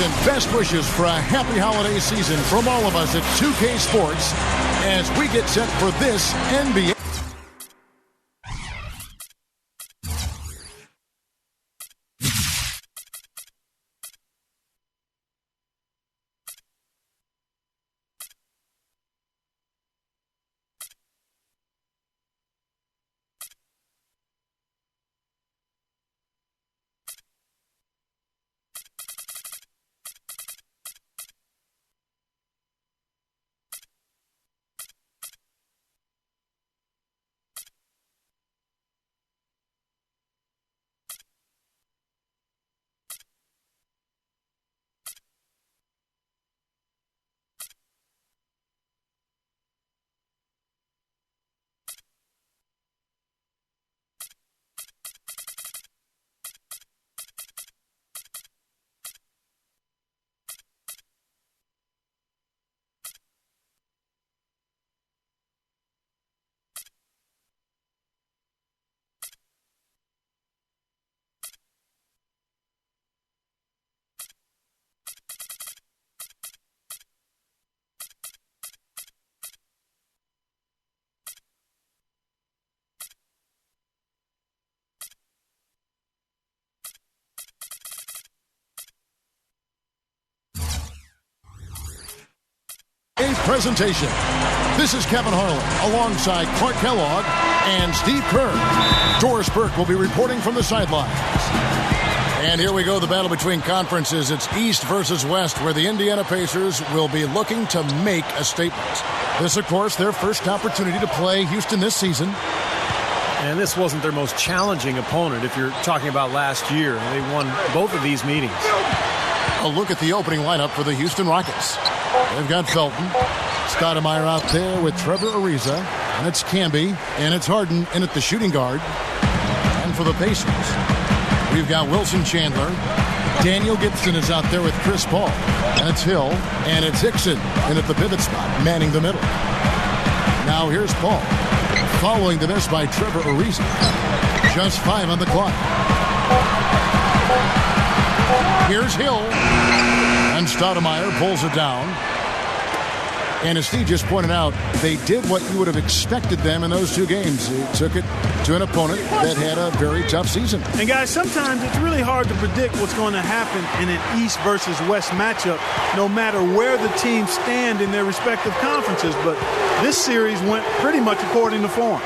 and best wishes for a happy holiday season from all of us at 2K Sports as we get set for this NBA. Presentation. This is Kevin Harlan alongside Clark Kellogg and Steve Kerr. Doris Burke will be reporting from the sidelines. And here we go, the battle between conferences. It's East versus West, where the Indiana Pacers will be looking to make a statement. This, of course, their first opportunity to play Houston this season. And this wasn't their most challenging opponent if you're talking about last year. They won both of these meetings. A look at the opening lineup for the Houston Rockets. They've got Felton, Stoudemire out there with Trevor Ariza, and it's Camby, and it's Harden in at the shooting guard. And for the Pacers, we've got Wilson Chandler. Daniel Gibson is out there with Chris Paul, and it's Hill, and it's Hickson in at the pivot spot, manning the middle. Now here's Paul, following the miss by Trevor Ariza. Just 5 on the clock. Here's Hill, and Stoudemire pulls it down. And as Steve just pointed out, they did what you would have expected them in those two games. They took it to an opponent that had a very tough season. And guys, sometimes it's really hard to predict what's going to happen in an East versus West matchup, no matter where the teams stand in their respective conferences. But this series went pretty much according to form.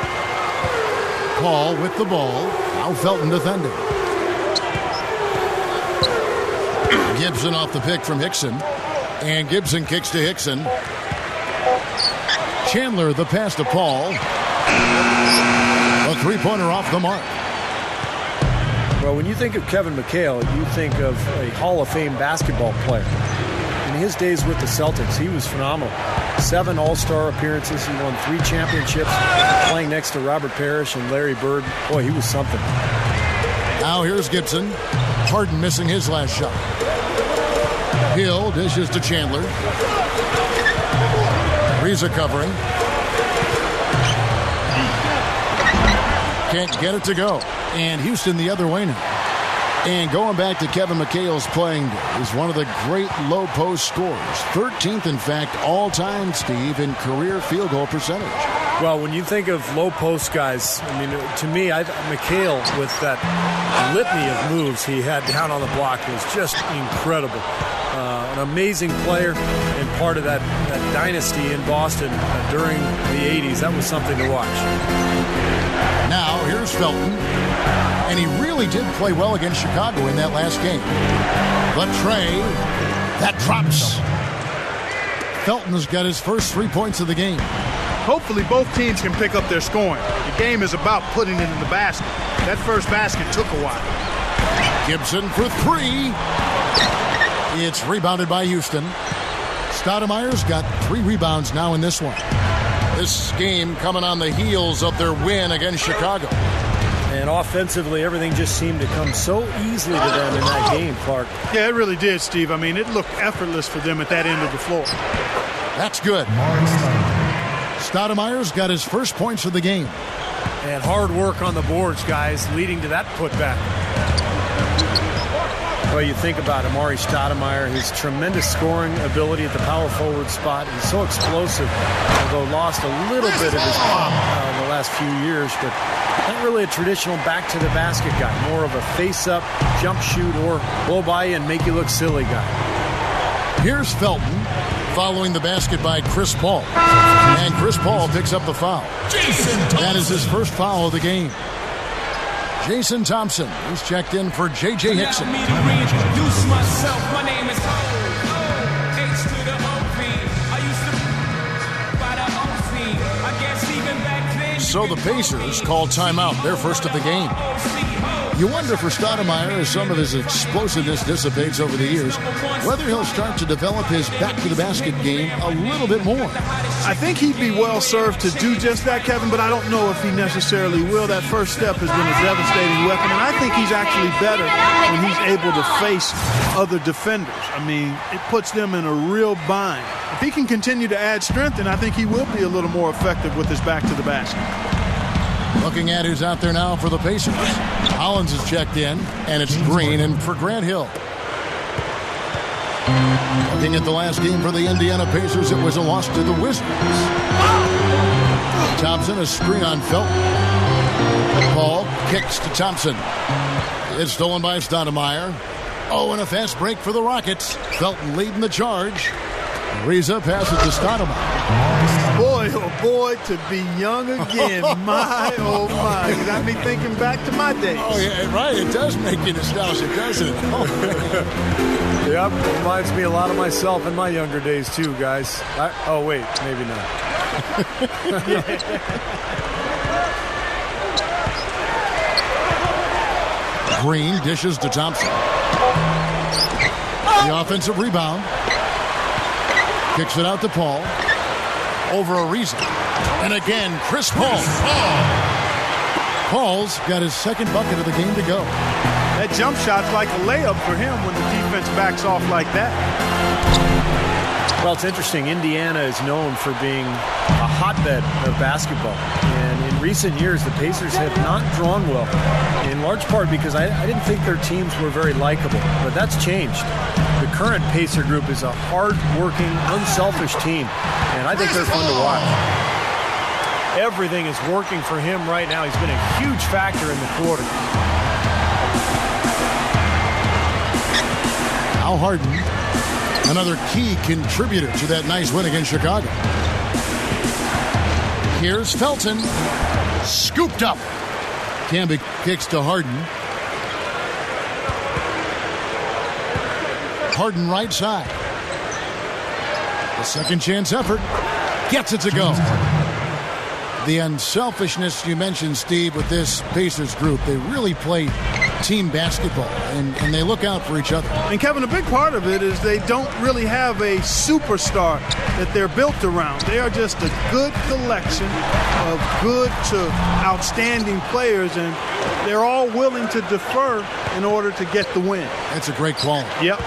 Paul with the ball. Now Felton defending. Gibson off the pick from Hickson. And Gibson kicks to Hickson. Chandler, the pass to Paul. A three-pointer off the mark. Well, when you think of Kevin McHale, you think of a Hall of Fame basketball player. In his days with the Celtics, he was phenomenal. 7 All-Star appearances. He won 3 championships, playing next to Robert Parrish and Larry Bird. Boy, he was something. Now here's Gibson. Harden missing his last shot. Hill dishes to Chandler. Ariza covering. Can't get it to go. And Houston the other way now. And going back to Kevin McHale's playing is one of the great low post scorers. 13th, in fact, all-time, Steve, in career field goal percentage. Well, when you think of low post guys, I mean, to me, McHale, with that litany of moves he had down on the block, was just incredible. An amazing player and part of that dynasty in Boston during the 80s. That was something to watch. Now, here's Felton. And he really did play well against Chicago in that last game. But Trey, that drops. Felton's got his first 3 points of the game. Hopefully both teams can pick up their scoring. The game is about putting it in the basket. That first basket took a while. Gibson for 3. It's rebounded by Houston. Stoudemire's got 3 rebounds now in this one. This game coming on the heels of their win against Chicago. And offensively, everything just seemed to come so easily to them in that game, Clark. Yeah, it really did, Steve. I mean, it looked effortless for them at that end of the floor. That's good. Stoudemire's got his first points of the game. And hard work on the boards, guys, leading to that putback. Well, you think about Amari Stoudemire, his tremendous scoring ability at the power forward spot. He's so explosive, although lost a little bit of his pop in the last few years, but not really a traditional back-to-the-basket guy. More of a face-up, jump shoot, or blow by you and make you look silly guy. Here's Felton following the basket by Chris Paul. And Chris Paul picks up the foul. That is his first foul of the game. Jason Thompson is checked in for J.J. Hickson. Allow me to reintroduce myself. My name is H to the OP. I used to by the OC. I guess even back then. So the Pacers call timeout, their first of the game. You wonder for Stoudemire, as some of his explosiveness dissipates over the years, whether he'll start to develop his back-to-the-basket game a little bit more. I think he'd be well served to do just that, Kevin, but I don't know if he necessarily will. That first step has been a devastating weapon, and I think he's actually better when he's able to face other defenders. I mean, it puts them in a real bind. If he can continue to add strength, then I think he will be a little more effective with his back to the basket. Looking at who's out there now for the Pacers. Hollins is checked in, and it's Green and for Grant Hill. Looking at the last game for the Indiana Pacers, it was a loss to the Wizards. Thompson, a screen on Felton. Paul kicks to Thompson. It's stolen by Stoudemire. Oh, and a fast break for the Rockets. Felton leading the charge. Ariza passes to Stoudemire. Boy, oh boy, to be young again. My, oh my. You got me thinking back to my days. Oh, yeah, right. It does make you nostalgic, doesn't it? Oh, yep, reminds me a lot of myself in my younger days, too, guys. Oh, wait, maybe not. Green dishes to Thompson. The offensive rebound. Kicks it out to Paul. Over Ariza. And again, Chris Paul. Paul's got his second bucket of the game to go. That jump shot's like a layup for him when the defense backs off like that. Well, it's interesting. Indiana is known for being a hotbed of basketball. And in recent years, the Pacers have not drawn well, in large part because I didn't think their teams were very likable. But that's changed. The current Pacer group is a hard-working, unselfish team, and I think they're fun to watch. Everything is working for him right now. He's been a huge factor in the quarter. Al Harden, another key contributor to that nice win against Chicago. Here's Felton, scooped up. Camby kicks to Harden. Harden right side. The second chance effort. Gets it to go. The unselfishness you mentioned, Steve, with this Pacers group. They really play team basketball, and they look out for each other. And, Kevin, a big part of it is they don't really have a superstar that they're built around. They are just a good collection of good to outstanding players, and they're all willing to defer in order to get the win. That's a great quality. Yep.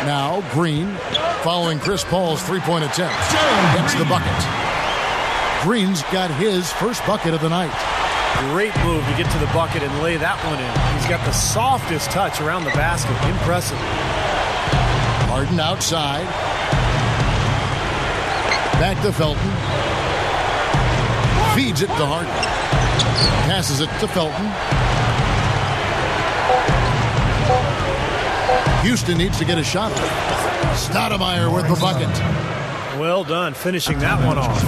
Now, Green, following Chris Paul's three-point attempt, gets the bucket. Green's got his first bucket of the night. Great move to get to the bucket and lay that one in. He's got the softest touch around the basket. Impressive. Harden outside. Back to Felton. Feeds it to Harden. Passes it to Felton. Houston needs to get a shot. Stoudemire with the bucket. Well done, finishing that one off.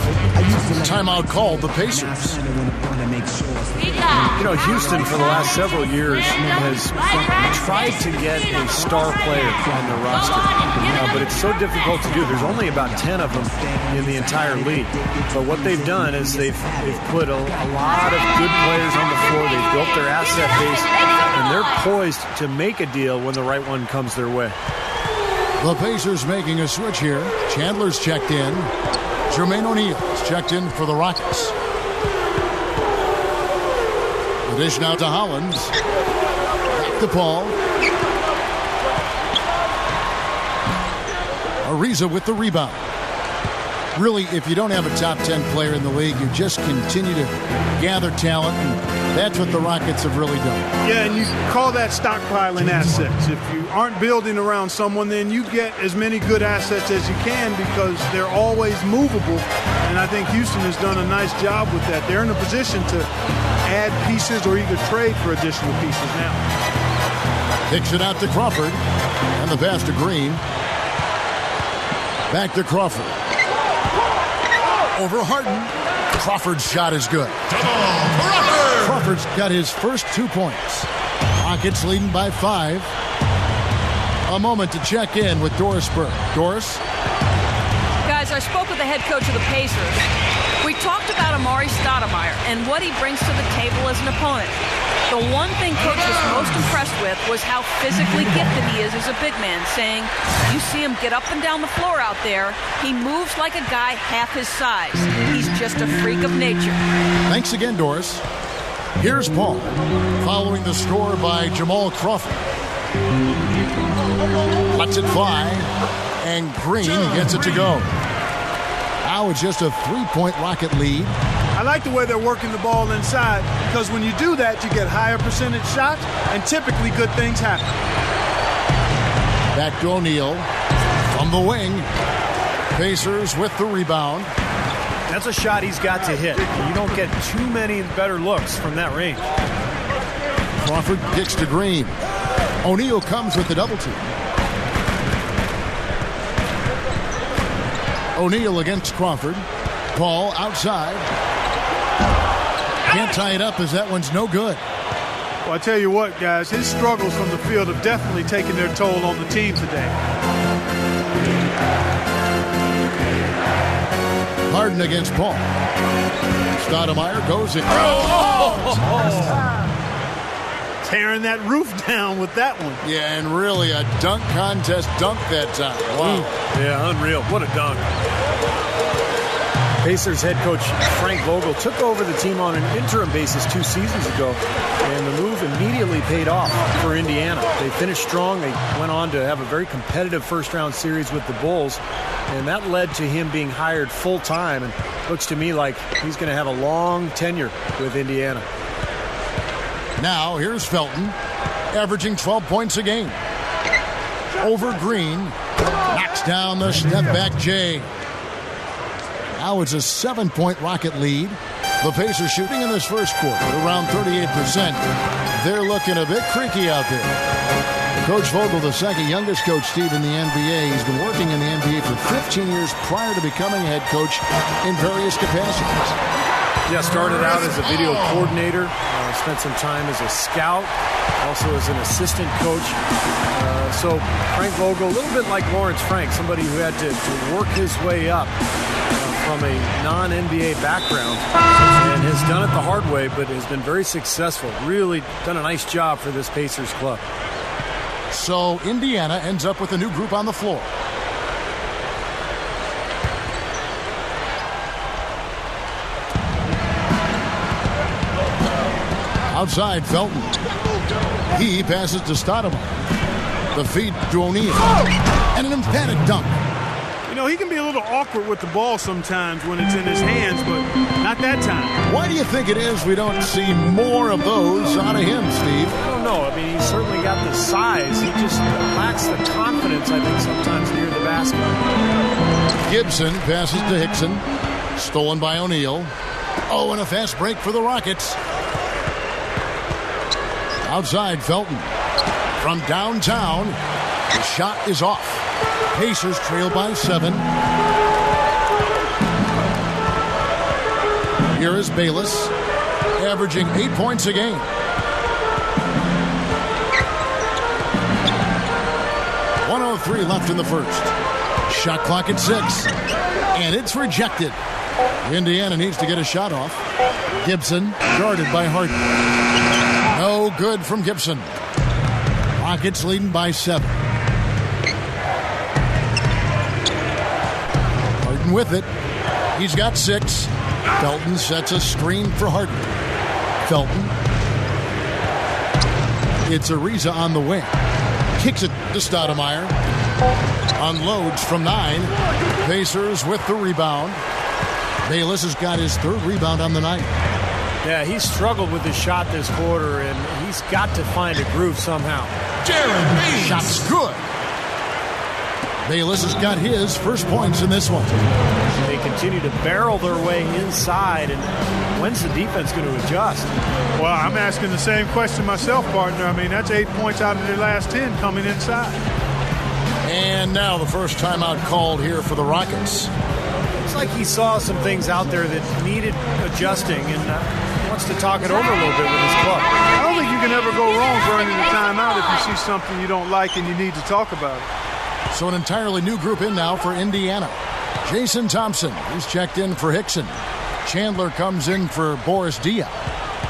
Timeout called the Pacers. You know, Houston for the last several years has tried to get a star player on their roster, but it's so difficult to do. There's only about 10 of them in the entire league. But what they've done is they've put a lot of good players on the floor. They've built their asset base, and they're poised to make a deal when the right one comes their way. The Pacers making a switch here. Chandler's checked in. Jermaine O'Neal's checked in for the Rockets. The dish now to Hollins. Back to Paul. Ariza with the rebound. Really, if you don't have a top 10 player in the league, you just continue to gather talent, and that's what the Rockets have really done. Yeah, and you call that stockpiling assets. If you aren't building around someone, then you get as many good assets as you can because they're always movable, and I think Houston has done a nice job with that. They're in a position to add pieces or either trade for additional pieces now. Kicks it out to Crawford, and the pass to Green. Back to Crawford. Over Harden. Crawford's shot is good. Crawford's got his first 2 points. Rockets leading by 5. A moment to check in with Doris Burke. Doris? Guys, I spoke with the head coach of the Pacers. We talked about Amari Stoudemire and what he brings to the table as an opponent. The one thing Coach was most impressed with was how physically gifted he is as a big man, saying, you see him get up and down the floor out there, he moves like a guy half his size. He's just a freak of nature. Thanks again, Doris. Here's Paul, following the score by Jamal Crawford. Lets it fly, and Green gets it to go. Now it's just a 3-point Rocket lead. I like the way they're working the ball inside because when you do that, you get higher percentage shots, and typically good things happen. Back to O'Neal from the wing. Pacers with the rebound. That's a shot he's got to hit. You don't get too many better looks from that range. Crawford kicks to Green. O'Neal comes with the double team. O'Neal against Crawford. Paul outside. Can't tie it up as that one's no good. Well, I tell you what, guys, his struggles from the field have definitely taken their toll on the team today. Harden against Paul. Stoudemire goes in. Tearing that roof down with that one. Yeah, and really a dunk contest dunk that time. Wow. Yeah, unreal. What a dunk. Pacers head coach Frank Vogel took over the team on an interim basis 2 seasons ago, and the move immediately paid off for Indiana. They finished strong. They went on to have a very competitive first-round series with the Bulls, and that led to him being hired full-time, and looks to me like he's going to have a long tenure with Indiana. Now here's Felton, averaging 12 points a game. Over Green, knocks down the step-back J. Now it's a 7-point Rocket lead. The Pacers shooting in this first quarter around 38%. They're looking a bit creaky out there. Coach Vogel, the second youngest coach, Steve, in the NBA. He's been working in the NBA for 15 years prior to becoming a head coach in various capacities. Yeah, started out as a video coordinator, spent some time as a scout, also as an assistant coach. So Frank Vogel, a little bit like Lawrence Frank, somebody who had to work his way up from a non-NBA background and has done it the hard way, but has been very successful. Really done a nice job for this Pacers club. So Indiana ends up with a new group on the floor. Outside, Felton. He passes to Stoudemire. The feed to O'Neal. And an emphatic dunk. You know, he can be a little awkward with the ball sometimes when it's in his hands, but not that time. Why do you think it is we don't see more of those out of him, Steve? I don't know. I mean, he's certainly got the size. He just lacks the confidence, I think, sometimes near the basket. Gibson passes to Hickson. Stolen by O'Neal. Oh, and a fast break for the Rockets. Outside, Felton. From downtown, the shot is off. Pacers trail by 7. Here is Bayless, averaging 8 points a game. .103 left in the first. Shot clock at 6. And it's rejected. Indiana needs to get a shot off. Gibson guarded by Harden. No good from Gibson. Rockets leading by 7. Harden with it. He's got 6. Felton sets a screen for Harden. Felton. It's Ariza on the wing. Kicks it to Stoudemire. Unloads from 9. Pacers with the rebound. Bayless has got his 3rd rebound on the night. Yeah, he's struggled with his shot this quarter, and he's got to find a groove somehow. Shot's good. Bayless has got his first points in this one. They continue to barrel their way inside, and when's the defense going to adjust? Well, I'm asking the same question myself, partner. I mean, that's 8 points out of their last 10 coming inside. And now the first timeout called here for the Rockets. Looks like he saw some things out there that needed adjusting, and wants to talk it over a little bit with his club. I don't think you can ever go wrong burning a timeout if you see something you don't like and you need to talk about it. So an entirely new group in now for Indiana. Jason Thompson, he's checked in for Hickson. Chandler comes in for Boris Dia.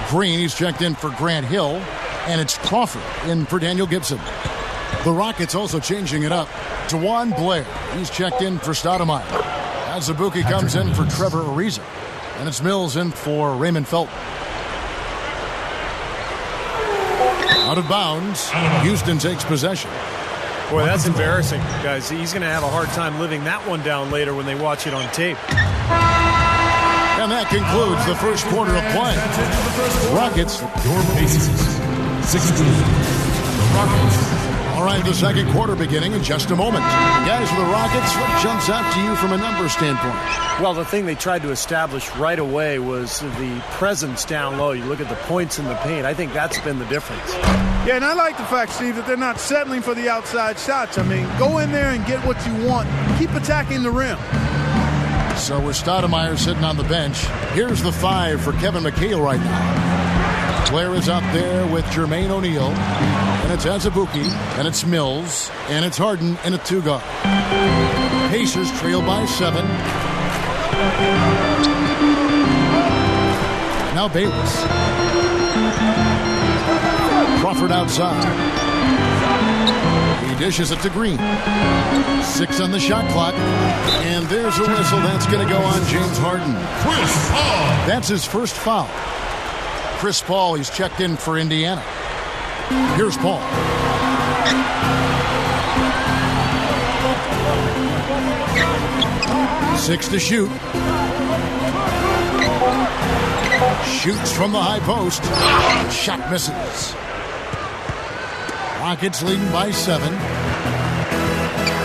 Green, he's checked in for Grant Hill. And it's Crawford in for Daniel Gibson. The Rockets also changing it up. Dewan Blair, he's checked in for Stoudemire. Azubuike comes in for Trevor Ariza. And it's Mills in for Raymond Felton. Out of bounds, Houston takes possession. Boy, that's embarrassing, guys. He's going to have a hard time living that one down later when they watch it on tape. And that concludes the first quarter of play. Rockets. Your bases. 16. The Rockets. All right, the second quarter beginning in just a moment. Guys, for the Rockets, what jumps out to you from a numbers standpoint? Well, the thing they tried to establish right away was the presence down low. You look at the points in the paint. I think that's been the difference. Yeah, and I like the fact, Steve, that they're not settling for the outside shots. I mean, go in there and get what you want. Keep attacking the rim. So with Stoudemire sitting on the bench, here's the 5 for Kevin McHale right now. Blair is out there with Jermaine O'Neal, and it's Azubuike, and it's Mills, and it's Harden in a 2-guard. Pacers trail by 7. Now Bayless. Crawford outside. He dishes it to Green. 6 on the shot clock. And there's a whistle that's going to go on James Harden. Chris Paul. That's his first foul. Chris Paul, he's checked in for Indiana. Here's Paul. Six to shoot. Shoots from the high post. Shot misses. Rockets leading by 7.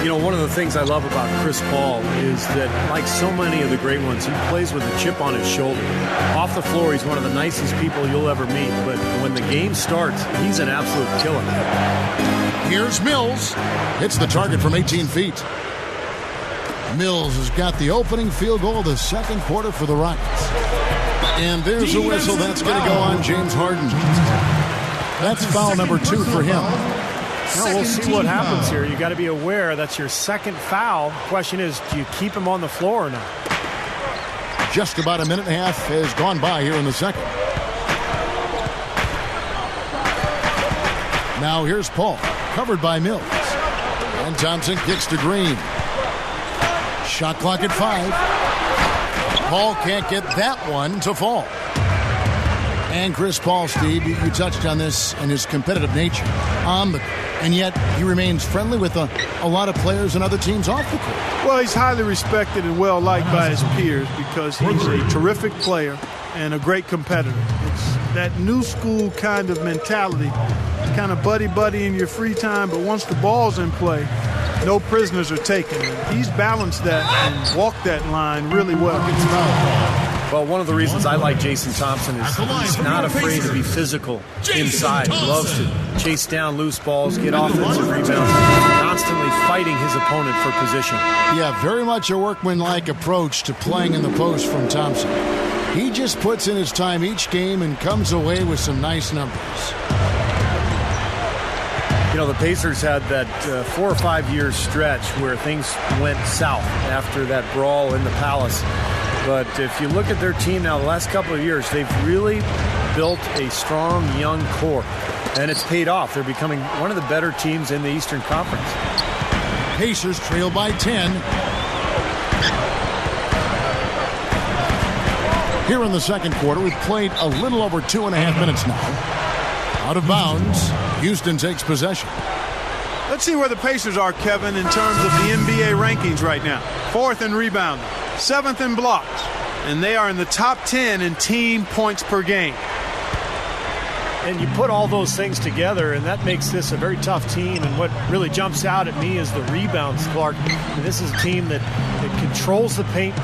You know, one of the things I love about Chris Paul is that, like so many of the great ones, he plays with a chip on his shoulder. Off the floor, he's one of the nicest people you'll ever meet. But when the game starts, he's an absolute killer. Here's Mills. Hits the target from 18 feet. Mills has got the opening field goal of the second quarter for the Rockets. And there's a whistle that's going to go on James Harden. That's foul number 2 for him. Well, we'll see what happens here. You got to be aware that's your second foul. Question is, do you keep him on the floor or not? Just about a minute and a half has gone by here in the second. Now here's Paul, covered by Mills. And Thompson kicks to Green. Shot clock at 5. Paul can't get that one to fall. And Chris Paul, Steve, you touched on this and his competitive nature on the court. And yet he remains friendly with a lot of players and other teams off the court. Well, he's highly respected and well-liked by his peers because he's a terrific player and a great competitor. It's that new school kind of mentality, kind of buddy-buddy in your free time, but once the ball's in play, no prisoners are taken. And he's balanced that and walked that line really well. Well, one of the reasons I like Jason Thompson is he's not afraid to be physical inside. He loves to chase down loose balls, get offensive rebounds, constantly fighting his opponent for position. Yeah, very much a workmanlike approach to playing in the post from Thompson. He just puts in his time each game and comes away with some nice numbers. You know, the Pacers had that 4 or 5 year stretch where things went south after that brawl in the Palace. But if you look at their team now, the last couple of years, they've really built a strong young core. And it's paid off. They're becoming one of the better teams in the Eastern Conference. Pacers trail by 10. Here in the second quarter, we've played a little over 2.5 minutes now. Out of bounds, Houston takes possession. Let's see where the Pacers are, Kevin, in terms of the NBA rankings right now. 4th in rebounding, 7th in blocks, and they are in the top 10 in team points per game. And you put all those things together, and that makes this a very tough team. And what really jumps out at me is the rebounds, Clark. And this is a team that controls the paint.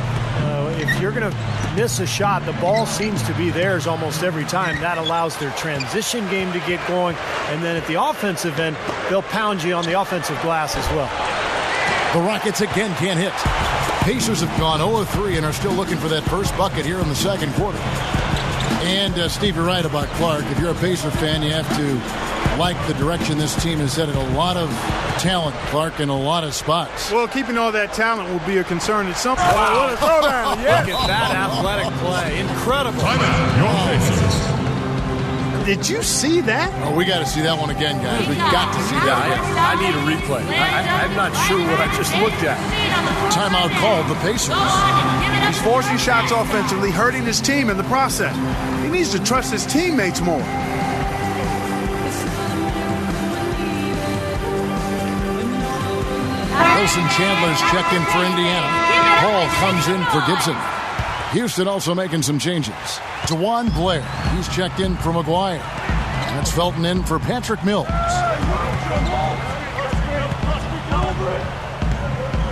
If you're going to miss a shot, the ball seems to be theirs almost every time. That allows their transition game to get going. And then at the offensive end, they'll pound you on the offensive glass as well. The Rockets again can't hit. Pacers have gone 0-3 and are still looking for that first bucket here in the second quarter. And Steve, you're right about Clark. If you're a Pacer fan, you have to like the direction this team has headed. A lot of talent, Clark, in a lot of spots. Well, keeping all that talent will be a concern at some point. Wow. What a throwdown! Yeah. Look at that athletic play. Incredible. Your Pacers. Did you see that? Oh, we got to see that one again, guys. We got to see that again. I need a replay. I'm not sure what I just looked at. Timeout called the Pacers. He's forcing shots offensively, hurting his team in the process. He needs to trust his teammates more. Wilson Chandler's checked in for Indiana. Paul comes in for Gibson. Houston also making some changes. DeJuan Blair, he's checked in for McGuire. That's Felton in for Patrick Mills.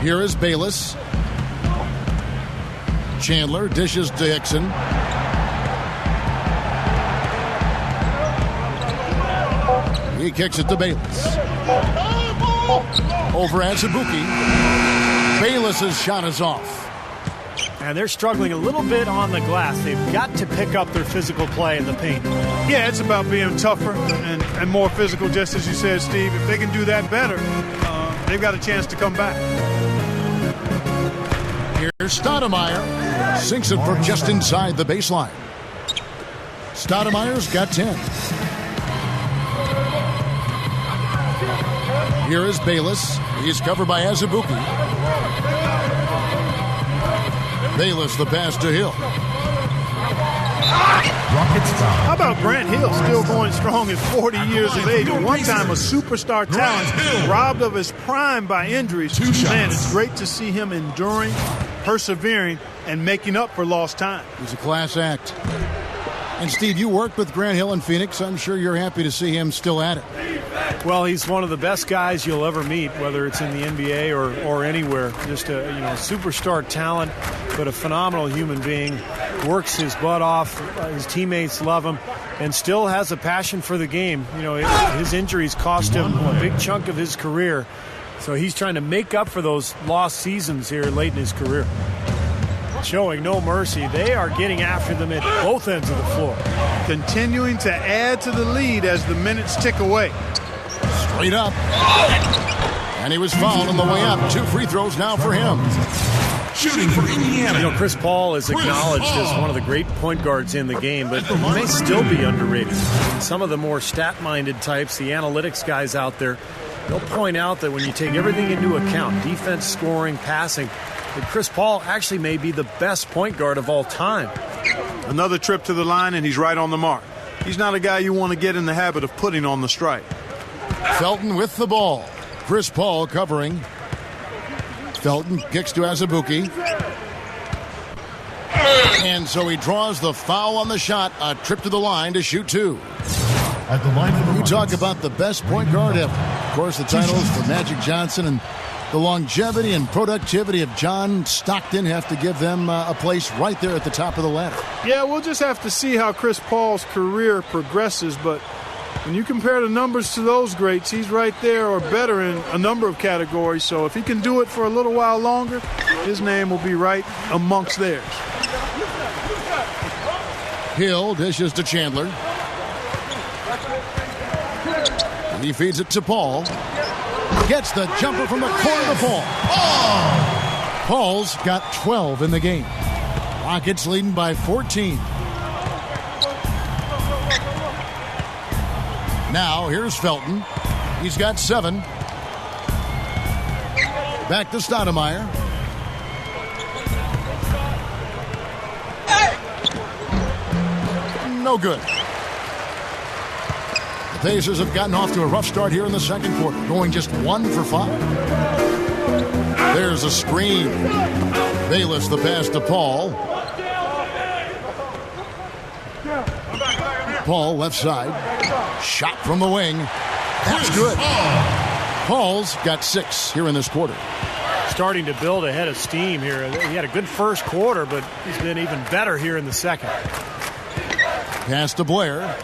Here is Bayless. Chandler dishes to Hickson. He kicks it to Bayless. Over Azubuike. Bayless's shot is off. And they're struggling a little bit on the glass. They've got to pick up their physical play in the paint. Yeah, it's about being tougher and more physical, just as you said, Steve. If they can do that better, they've got a chance to come back. Here's Stoudemire. Sinks it from just inside the baseline. Stoudemire's got 10. Here is Bayless. He's covered by Azubuike. Bayless the pass to Hill. How about Grant Hill still going strong at 40 years of age? At one time a superstar talent, robbed of his prime by injuries. Man, it's great to see him enduring, persevering, and making up for lost time. He's a class act. And Steve, you worked with Grant Hill in Phoenix. I'm sure you're happy to see him still at it. Well, he's one of the best guys you'll ever meet, whether it's in the NBA or anywhere. Just a superstar talent, but a phenomenal human being. Works his butt off. His teammates love him, and still has a passion for the game. His injuries cost him a big chunk of his career, so he's trying to make up for those lost seasons here late in his career. Showing no mercy. They are getting after them at both ends of the floor. Continuing to add to the lead as the minutes tick away. Straight up. And he was fouled on the way up. 2 free throws now for him. Shooting for Indiana. Chris Paul is acknowledged as one of the great point guards in the game, but he may still be underrated. Some of the more stat-minded types, the analytics guys out there, they'll point out that when you take everything into account, defense, scoring, passing, that Chris Paul actually may be the best point guard of all time. Another trip to the line, and he's right on the mark. He's not a guy you want to get in the habit of putting on the strike. Felton with the ball. Chris Paul covering. Felton kicks to Azubuike. And so he draws the foul on the shot. A trip to the line to shoot 2. At the line for the You Rockets. talk about the best point guard ever. Of course, the titles for Magic Johnson and the longevity and productivity of John Stockton have to give them a place right there at the top of the ladder. Yeah, we'll just have to see how Chris Paul's career progresses, but when you compare the numbers to those greats, he's right there or better in a number of categories. So if he can do it for a little while longer, his name will be right amongst theirs. Hill dishes to Chandler. He feeds it to Paul. Gets the jumper from the corner to Paul. Oh! Paul's got 12 in the game. Rockets leading by 14. Now here's Felton. He's got 7. Back to Stoudemire. No good. The Pacers have gotten off to a rough start here in the second quarter, going just 1 for 5. There's a screen. Bayless the pass to Paul. Paul left side. Shot from the wing. That's good. Paul's got 6 here in this quarter. Starting to build a head of steam here. He had a good first quarter, but he's been even better here in the second. Pass to Blair.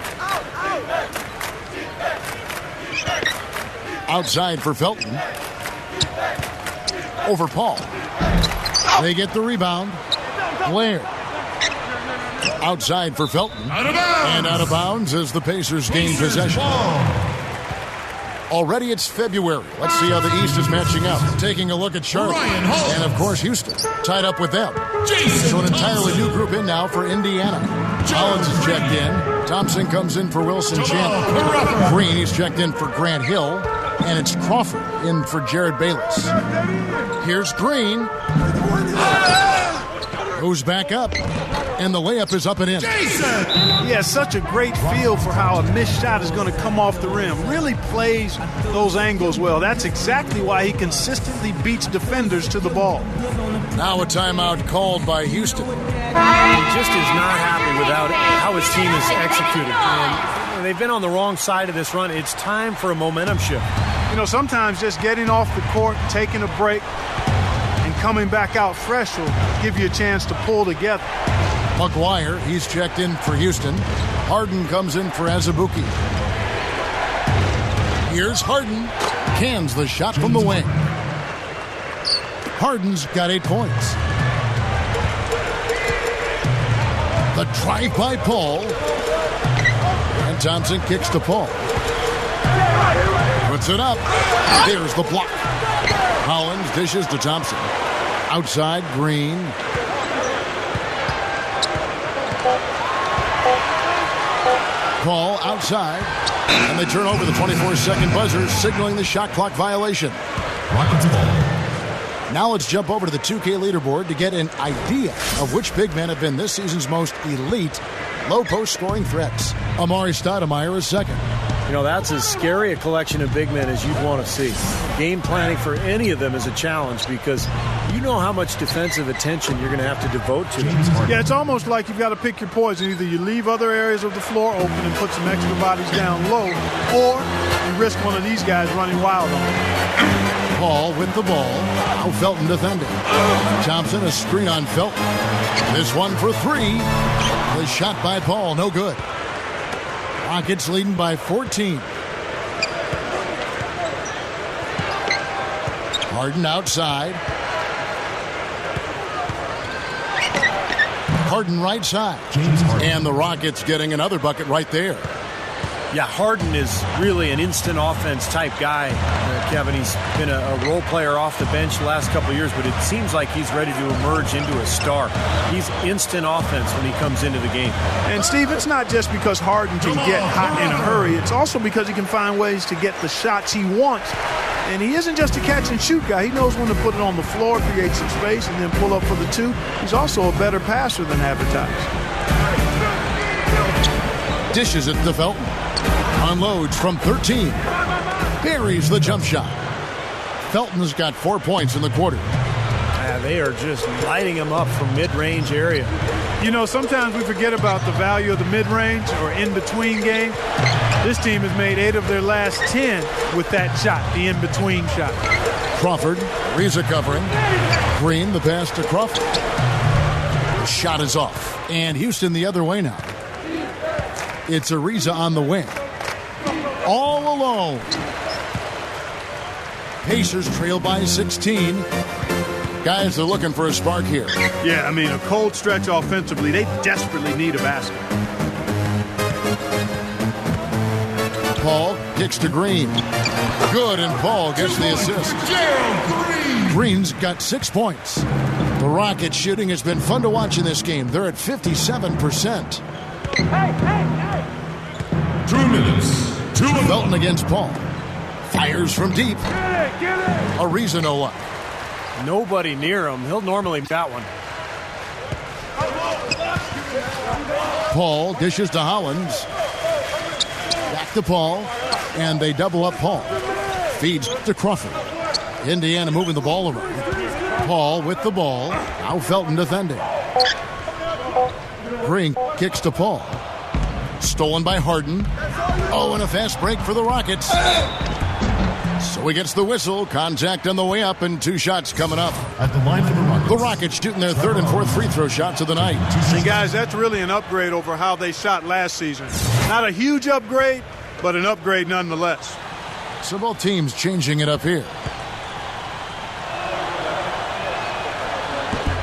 Outside for Felton. Over Paul. They get the rebound. Blair. Outside for Felton. Out of bounds. And out of bounds as the Pacers gain possession. Already it's February. Let's see how the East is matching up. Taking a look at Charlotte. And, of course, Houston. Tied up with them. So an entirely new group in now for Indiana. Collins is checked in. Thompson comes in for Wilson Chandler. Green is checked in for Grant Hill. And it's Crawford in for Jared Bayless. Here's Green. Goes back up. And the layup is up and in. He has such a great feel for how a missed shot is going to come off the rim. Really plays those angles well. That's exactly why he consistently beats defenders to the ball. Now a timeout called by Houston. He just is not happy with how his team is executed. And they've been on the wrong side of this run. It's time for a momentum shift. You know, sometimes just getting off the court, taking a break, and coming back out fresh will give you a chance to pull together. McGuire, he's checked in for Houston. Harden comes in for Azubuike. Here's Harden. Cans the shot from the wing. Harden's got 8 points. The drive by Paul. And Thompson kicks to Paul. Puts it up. There's the block. Collins dishes to Thompson. Outside, Green. Paul outside. And they turn over the 24-second buzzer, signaling the shot clock violation. Rockets ball. Now let's jump over to the 2K leaderboard to get an idea of which big men have been this season's most elite low-post scoring threats. Amari Stoudemire is second. You know, that's as scary a collection of big men as you'd want to see. Game planning for any of them is a challenge because you know how much defensive attention you're going to have to devote to them. Yeah, it's almost like you've got to pick your poison. Either you leave other areas of the floor open and put some extra bodies down low, or you risk one of these guys running wild on you. Paul with the ball. Now Felton defending. Thompson a screen on Felton. This one for 3. The shot by Paul, no good. Rockets leading by 14. Harden outside. Harden right side. And the Rockets getting another bucket right there. Yeah, Harden is really an instant offense type guy, Kevin. He's been a role player off the bench the last couple of years, but it seems like he's ready to emerge into a star. He's instant offense when he comes into the game. And, Steve, it's not just because Harden can get hot in a hurry. It's also because he can find ways to get the shots he wants. And he isn't just a catch-and-shoot guy. He knows when to put it on the floor, create some space, and then pull up for the 2. He's also a better passer than advertised. Dishes it to Felton. Unloads from 13. Buries the jump shot. Felton's got 4 points in the quarter. Yeah, they are just lighting him up from mid-range area. You know, sometimes we forget about the value of the mid-range or in-between game. This team has made 8 of their last 10 with that shot, the in-between shot. Crawford, Reza covering. Green, the pass to Crawford. The shot is off. And Houston the other way now. It's Ariza on the wing. All alone. Pacers trail by 16. Guys, they're looking for a spark here. Yeah, I mean, a cold stretch offensively. They desperately need a basket. Paul kicks to Green. Good, and Paul gets the assist. Green's got 6 points. The Rockets shooting has been fun to watch in this game. They're at 57%. 2 minutes. Felton against Paul. Fires from deep. Ariza no luck. Nobody near him. He'll normally bat one. Paul dishes to Hollins. Back to Paul, and they double up Paul. Feeds to Crawford. Indiana moving the ball around. Paul with the ball. Now Felton defending. Green kicks to Paul. Stolen by Harden. Oh, and a fast break for the Rockets. So he gets the whistle. Contact on the way up, and 2 shots coming up. At the line for the Rockets. The Rockets shooting their 3rd and 4th free throw shots of the night. And guys, that's really an upgrade over how they shot last season. Not a huge upgrade, but an upgrade nonetheless. So both teams changing it up here.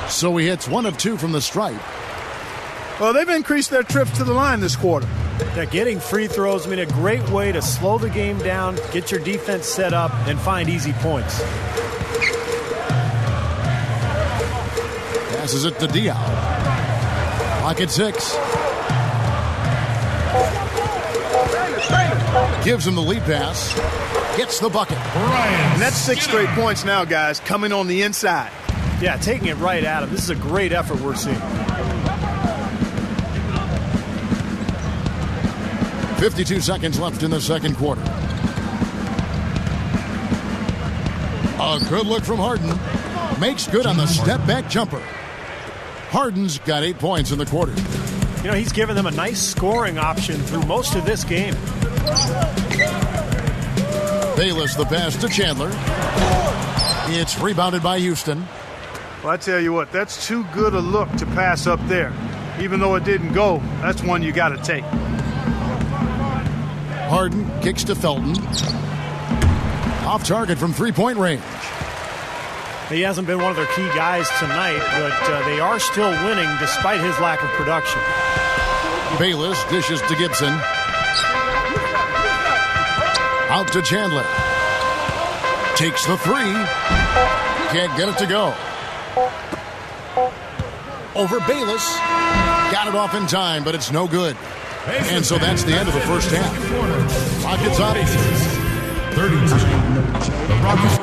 So he hits 1 of 2 from the stripe. Well, they've increased their trips to the line this quarter. Yeah, getting free throws, a great way to slow the game down, get your defense set up, and find easy points. Passes it to Diop. Clock at 6. Gives him the lead pass. Gets the bucket. And that's 6 straight points now, guys, coming on the inside. Yeah, taking it right at him. This is a great effort we're seeing. 52 seconds left in the second quarter. A good look from Harden. Makes good on the step-back jumper. Harden's got 8 points in the quarter. He's given them a nice scoring option through most of this game. Bayless the pass to Chandler. It's rebounded by Houston. Well, I tell you what, that's too good a look to pass up there. Even though it didn't go, that's one you got to take. Harden kicks to Felton. Off target from 3-point range. He hasn't been one of their key guys tonight, but they are still winning despite his lack of production. Bayless dishes to Gibson. Out to Chandler. Takes the 3. Can't get it to go. Over Bayless. Got it off in time, but it's no good. And so that's the end of the first half. Rockets on 32. The Rockets.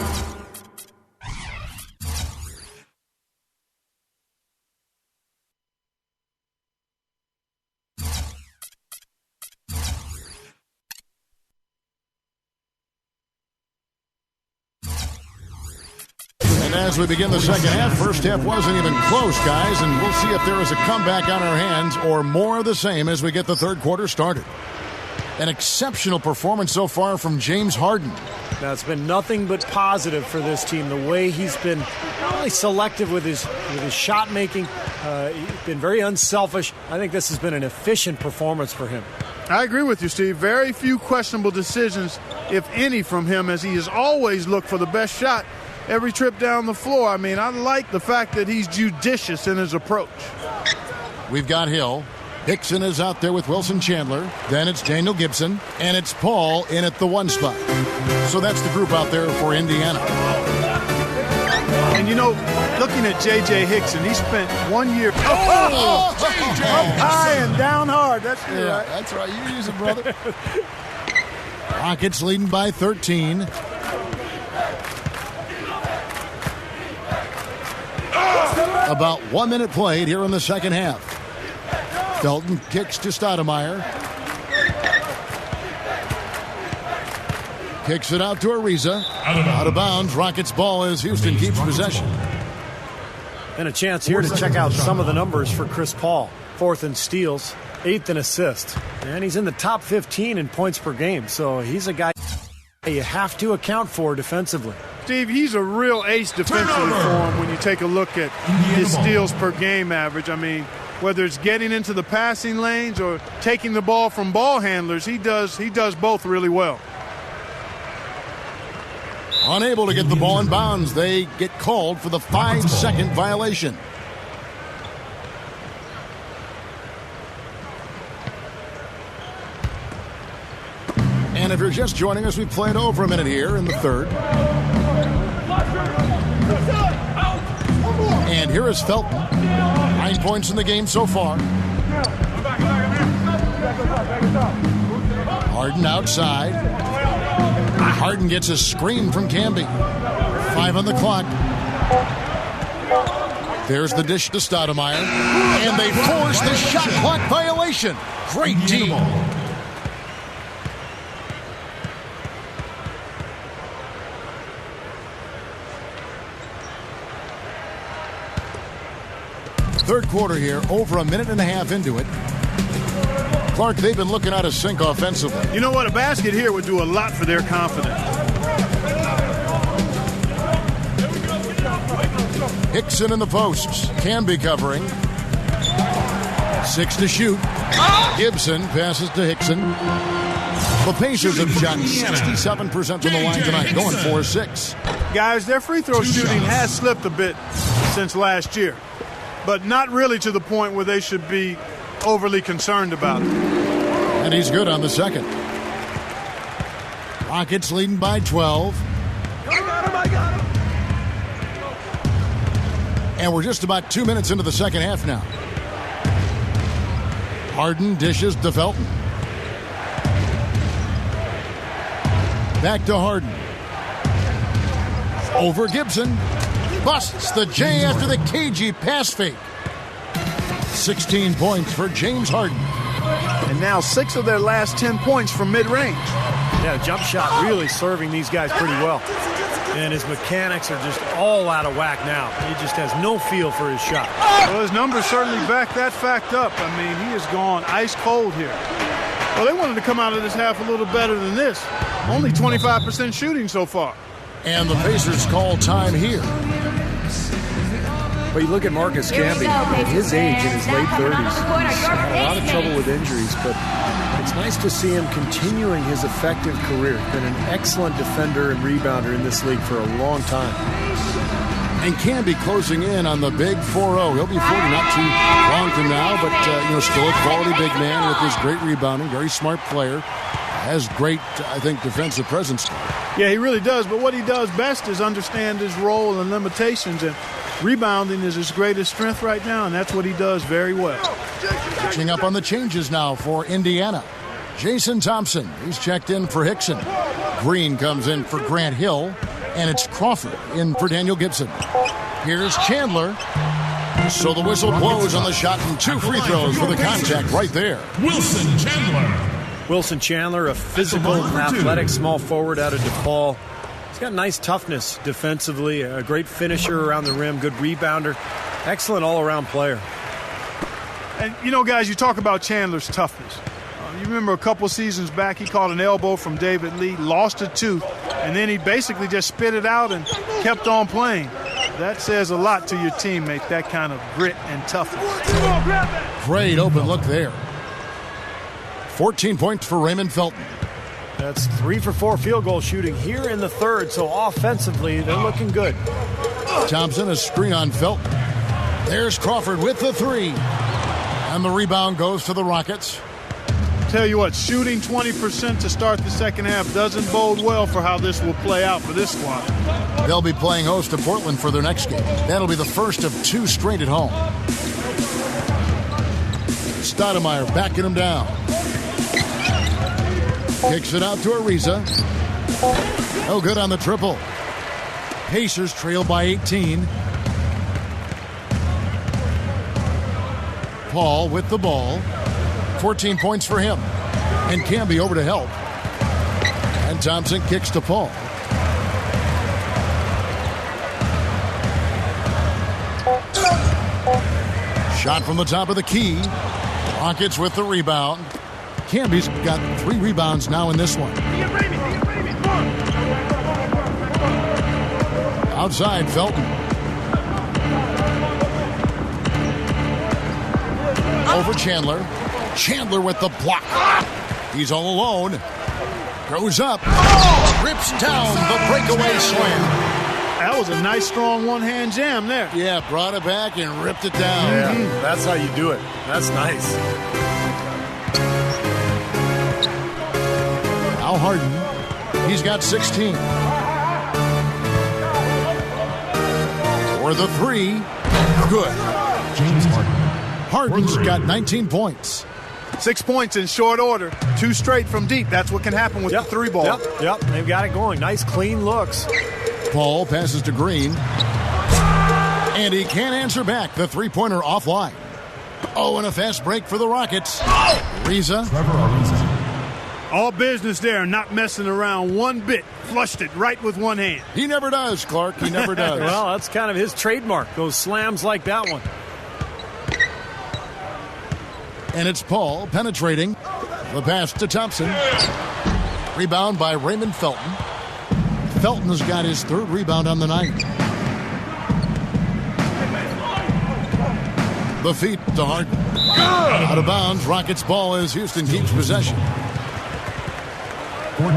As we begin the second half, first half wasn't even close, guys, and we'll see if there is a comeback on our hands or more of the same as we get the third quarter started. An exceptional performance so far from James Harden. Now, it's been nothing but positive for this team. The way he's been really selective with his shot making, he's been very unselfish. I think this has been an efficient performance for him. I agree with you, Steve. Very few questionable decisions, if any, from him, as he has always looked for the best shot every trip down the floor. I like the fact that he's judicious in his approach. We've got Hill. Hickson is out there with Wilson Chandler. Then it's Daniel Gibson. And it's Paul in at the 1 spot. So that's the group out there for Indiana. And looking at J.J. Hickson, he spent 1 year JJ. up high and down hard. That's right. That's right. You use it, brother. Rockets leading by 13. About 1 minute played here in the second half. Felton kicks to Stoudemire. Kicks it out to Ariza. Out of bounds. Rockets ball as Houston keeps possession. And a chance here to check out some of the numbers for Chris Paul. 4th in steals, 8th in assists. And he's in the top 15 in points per game. So he's a guy you have to account for defensively. Steve, he's a real ace defensively for him when you take a look at his steals per game average. Whether it's getting into the passing lanes or taking the ball from ball handlers, he does both really well. Unable to get the ball in bounds, they get called for the 5-second violation. And if you're just joining us, we played over a minute here in the third. And here is Felton. 9 points in the game so far. Harden outside. Harden gets a screen from Camby. 5 on the clock. There's the dish to Stoudemire. And they force the shot clock violation. Great team. Third quarter here, over a minute and a half into it. Clark, they've been looking out of sync offensively. You know what? A basket here would do a lot for their confidence. Hickson in the posts. Canby covering. 6 to shoot. Gibson passes to Hickson. The Pacers have shot 67% from the line tonight, going 4-6. Guys, their free throw shooting has slipped a bit since last year, but not really to the point where they should be overly concerned about it. And he's good on the second. Rockets leading by 12. I got him. And we're just about 2 minutes into the second half now. Harden dishes to Felton. Back to Harden. Over Gibson. Busts the J after the cagey pass fake. 16 points for James Harden. And now 6 of their last 10 points from mid-range. Yeah, jump shot really serving these guys pretty well. And his mechanics are just all out of whack now. He just has no feel for his shot. Well, his numbers certainly back that fact up. I mean, he has gone ice cold here. Well, they wanted to come out of this half a little better than this. Only 25% shooting so far. And the Pacers call time here. But you look at Marcus Camby, at his age, in his late 30s, he's had a lot of trouble with injuries, but it's nice to see him continuing his effective career. He's been an excellent defender and rebounder in this league for a long time. And Camby closing in on the big 4-0. He'll be 40 not too long from now, but still a quality big man with his great rebounding, very smart player. Has great, I think, defensive presence. Yeah, he really does, but what he does best is understand his role and limitations, and rebounding is his greatest strength right now, and that's what he does very well. Catching up on the changes now for Indiana. Jason Thompson, he's checked in for Hickson. Green comes in for Grant Hill, and it's Crawford in for Daniel Gibson. Here's Chandler. So the whistle blows on the shot and 2 free throws for the contact right there. Wilson Chandler. Wilson Chandler, a physical, athletic small forward out of DePaul. He's got nice toughness defensively, a great finisher around the rim, good rebounder, excellent all-around player. And, guys, you talk about Chandler's toughness. You remember a couple seasons back, he caught an elbow from David Lee, lost a tooth, and then he basically just spit it out and kept on playing. That says a lot to your teammate, that kind of grit and toughness. Great open look there. 14 points for Raymond Felton. That's 3 for 4 field goal shooting here in the third, so offensively, they're looking good. Thompson, a screen on Felton. There's Crawford with the 3. And the rebound goes to the Rockets. Tell you what, shooting 20% to start the second half doesn't bode well for how this will play out for this squad. They'll be playing host to Portland for their next game. That'll be the first of 2 straight at home. Stoudemire backing him down. Kicks it out to Ariza. No good on the triple. Pacers trail by 18. Paul with the ball. 14 points for him. And Camby over to help. And Thompson kicks to Paul. Shot from the top of the key. Rockets with the rebound. Camby's got 3 rebounds now in this one. Outside, Felton. Over Chandler. Chandler with the block. He's all alone. Goes up. Rips down the breakaway slam. That was a nice, strong one-hand jam there. Yeah, brought it back and ripped it down. Yeah, that's how you do it. That's nice. Al Harden, he's got 16. For the 3, good. James Harden. Harden's got 19 points. 6 points in short order. 2 straight from deep. That's what can happen with the 3 ball. Yep, they've got it going. Nice, clean looks. Paul passes to Green. And he can't answer back. The 3-pointer offline. Oh, and a fast break for the Rockets. Ariza. Trevor Ariza. All business there, not messing around one bit. Flushed it right with one hand. He never does, Clark. He never does. Well, that's kind of his trademark, those slams like that one. And it's Paul penetrating. The pass to Thompson. Rebound by Raymond Felton. Felton has got his third rebound on the night. The feet to Harden. Out of bounds. Rockets ball as Houston keeps possession.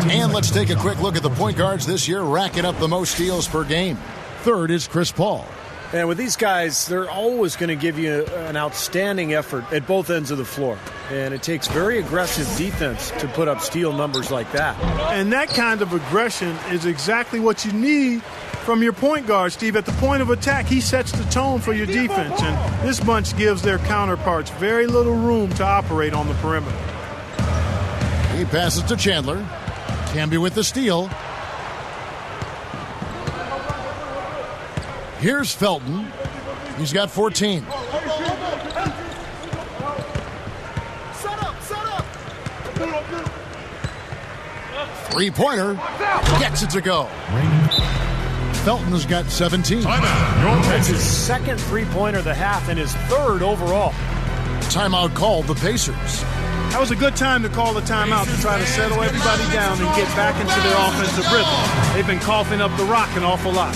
And let's take a quick look at the point guards this year, racking up the most steals per game. Third is Chris Paul. And with these guys, they're always going to give you an outstanding effort at both ends of the floor. And it takes very aggressive defense to put up steal numbers like that. And that kind of aggression is exactly what you need from your point guard, Steve. At the point of attack, he sets the tone for your defense. And this bunch gives their counterparts very little room to operate on the perimeter. He passes to Chandler. Camby with the steal. Here's Felton. He's got 14. Three-pointer. Gets it to go. Felton has got 17. That's his second three-pointer of the half and his third overall. Timeout called the Pacers. That was a good time to call the timeout to try to settle everybody down and get back into their offensive rhythm. They've been coughing up the rock an awful lot.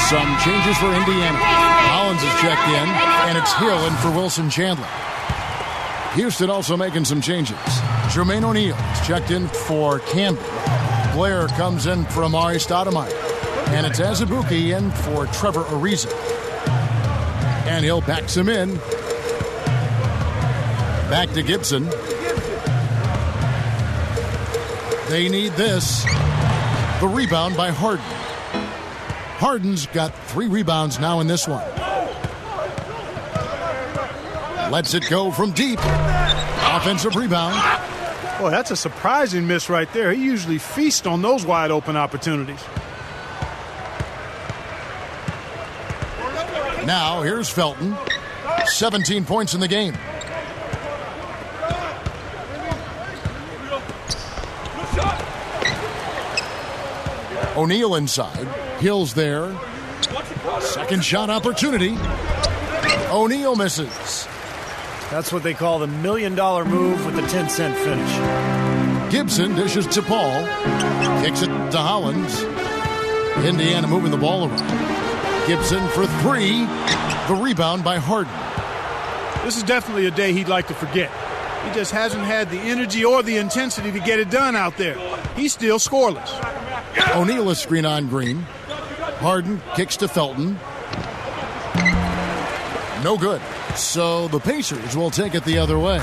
Some changes for Indiana. Collins is checked in, and it's Hill in for Wilson Chandler. Houston also making some changes. Jermaine O'Neal is checked in for Camby. Blair comes in for Amari Stoudemire. And it's Azubuike in for Trevor Ariza. And Hill backs him in. Back to Gibson. They need this. The rebound by Harden. Harden's got 3 rebounds now in this one. Lets it go from deep. Offensive rebound. Boy, that's a surprising miss right there. He usually feasts on those wide open opportunities. Now here's Felton. 17 points in the game. O'Neal inside. Hill's there. Second shot opportunity. O'Neal misses. That's what they call the $1 million move with the 10-cent finish. Gibson dishes to Paul. Kicks it to Hollins. Indiana moving the ball around. Gibson for 3. The rebound by Harden. This is definitely a day he'd like to forget. He just hasn't had the energy or the intensity to get it done out there. He's still scoreless. O'Neal is screen on Green. Harden kicks to Felton. No good. So the Pacers will take it the other way.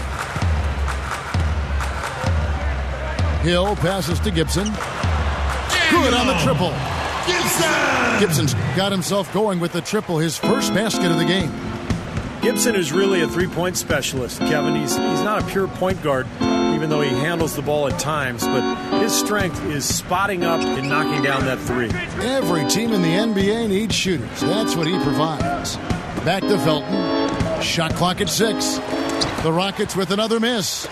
Hill passes to Gibson. Good on the triple. Gibson's got himself going with the triple, his first basket of the game. Gibson is really a three-point specialist, Kevin. He's not a pure point guard, even though he handles the ball at times, but his strength is spotting up and knocking down that three. Every team in the NBA needs shooters. That's what he provides. Back to Felton. Shot clock at 6. The Rockets with another miss.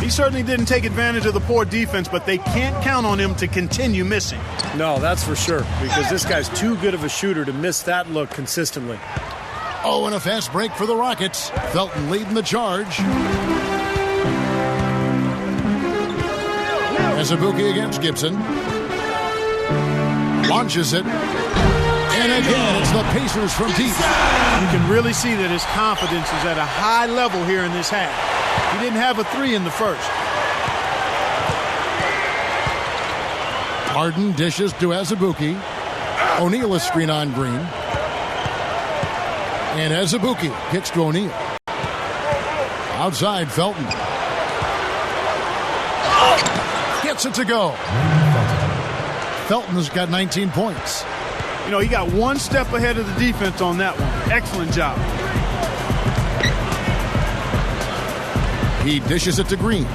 He certainly didn't take advantage of the poor defense, but they can't count on him to continue missing. No, that's for sure, because this guy's too good of a shooter to miss that look consistently. Oh, and a fast break for the Rockets. Felton leading the charge. Azubuike against Gibson. Launches it. And again, it's the Pacers from deep. You can really see that his confidence is at a high level here in this half. He didn't have a 3 in the first. Harden dishes to Azubuike. O'Neal is screen on Green. And Azubuike kicks to O'Neal. Outside, Felton. Gets it to go. Felton has got 19 points. You know, he got one step ahead of the defense on that one. Excellent job. He dishes it to Green.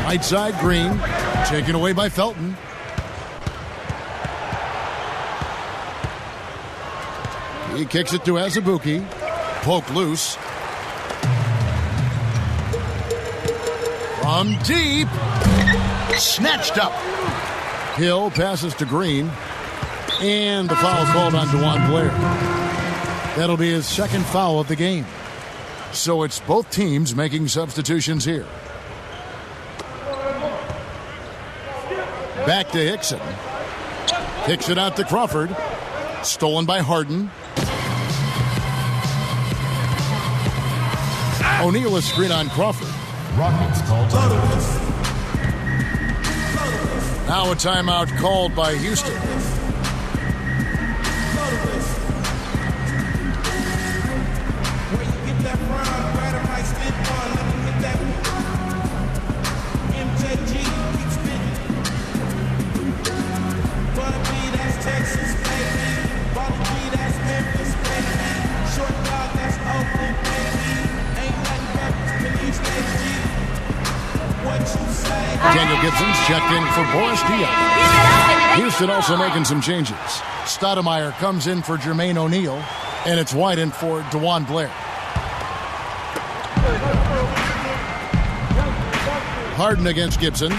Right side, Green. Taken away by Felton. He kicks it to Azubuike. Poke loose. From deep. Snatched up. Hill passes to Green. And the foul called on DeJuan Blair. That'll be his second foul of the game. So it's both teams making substitutions here. Back to Hickson. Kicks it out to Crawford. Stolen by Harden. O'Neal is screen on Crawford. Rockets called timeout. Now a timeout called by Houston. Daniel Gibson's checked in for Boris Diaw. Houston also making some changes. Stoudemire comes in for Jermaine O'Neal, and it's White in for DeJuan Blair. Harden against Gibson.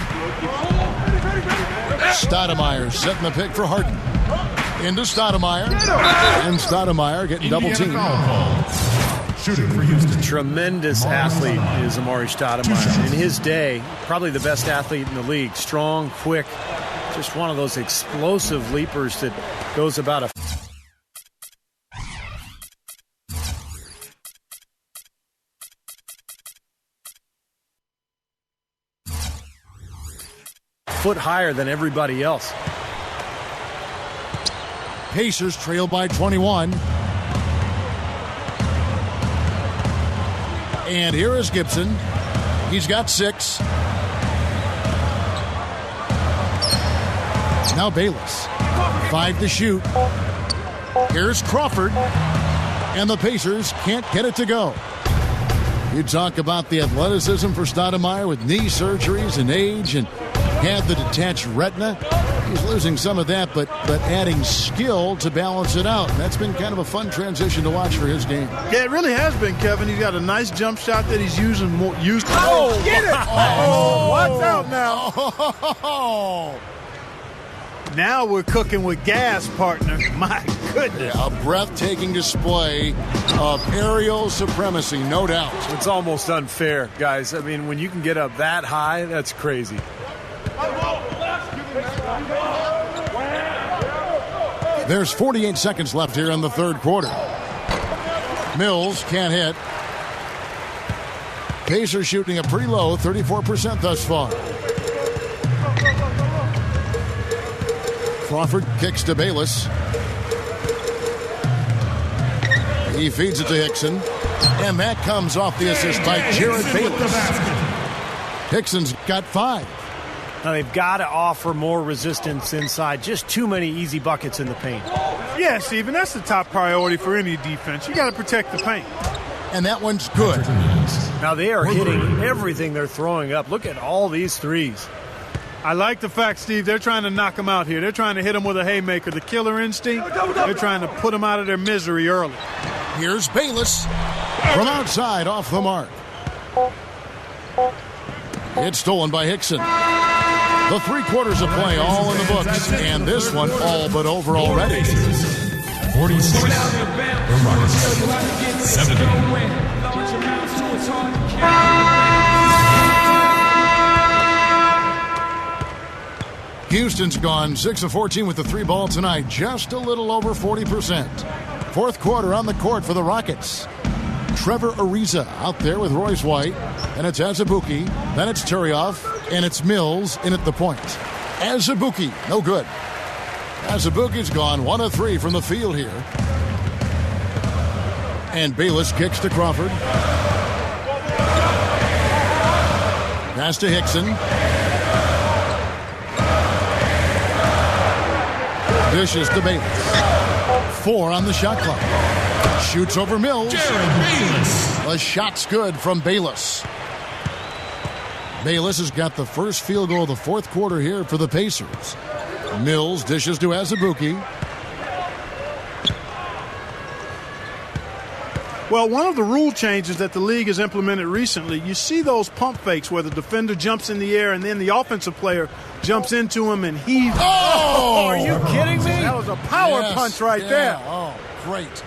Stoudemire setting the pick for Harden. Into Stoudemire. And Stoudemire getting double teamed. Shooting for Houston. Tremendous athlete is Amari Stoudemire. In his day, probably the best athlete in the league. Strong, quick, just one of those explosive leapers that goes about a foot higher than everybody else. Pacers trail by 21. And here is Gibson. He's got 6. Now Bayless. 5 to shoot. Here's Crawford. And the Pacers can't get it to go. You talk about the athleticism for Stoudemire with knee surgeries and age and had the detached retina. He's losing some of that, but adding skill to balance it out. And that's been kind of a fun transition to watch for his game. Yeah, it really has been, Kevin. He's got a nice jump shot that he's using more. Oh, get it! Oh, watch out now. Oh. Now we're cooking with gas, partner. My goodness. Yeah, a breathtaking display of aerial supremacy, no doubt. It's almost unfair, guys. I mean, when you can get up that high, that's crazy. There's 48 seconds left here in the third quarter. Mills can't hit. Pacers shooting a pretty low 34% thus far. Crawford kicks to Bayless. He feeds it to Hickson. And that comes off the assist by Jared Bayless. Hickson's got 5. Now they've got to offer more resistance inside. Just too many easy buckets in the paint. Yeah, Stephen, that's the top priority for any defense. You got to protect the paint. And that one's good. Now they are hitting everything they're throwing up. Look at all these threes. I like the fact, Steve, they're trying to knock them out here. They're trying to hit them with a haymaker. The killer instinct, they're trying to put them out of their misery early. Here's Bayless from outside off the mark. It's stolen by Hickson. The 3 quarters of play all in the books, and this one all but over already. 46. The Rockets. 70. Houston's gone 6 of 14 with the 3 ball tonight, just a little over 40%. Fourth quarter on the court for the Rockets. Trevor Ariza out there with Royce White, and it's Azubuike, then it's Turioff, and it's Mills in at the point. Azubuike, no good. Azubuike's gone 1 of 3 from the field here. And Bayless kicks to Crawford. Pass to Hickson. Dishes to Bayless. 4 on the shot clock. Shoots over Mills. The shot's good from Bayless. Bayless has got the first field goal of the fourth quarter here for the Pacers. Mills dishes to Azubuike. Well, one of the rule changes that the league has implemented recently, you see those pump fakes where the defender jumps in the air and then the offensive player jumps into him and heaves. Oh, are you kidding me? That was a power punch right there. Oh, great.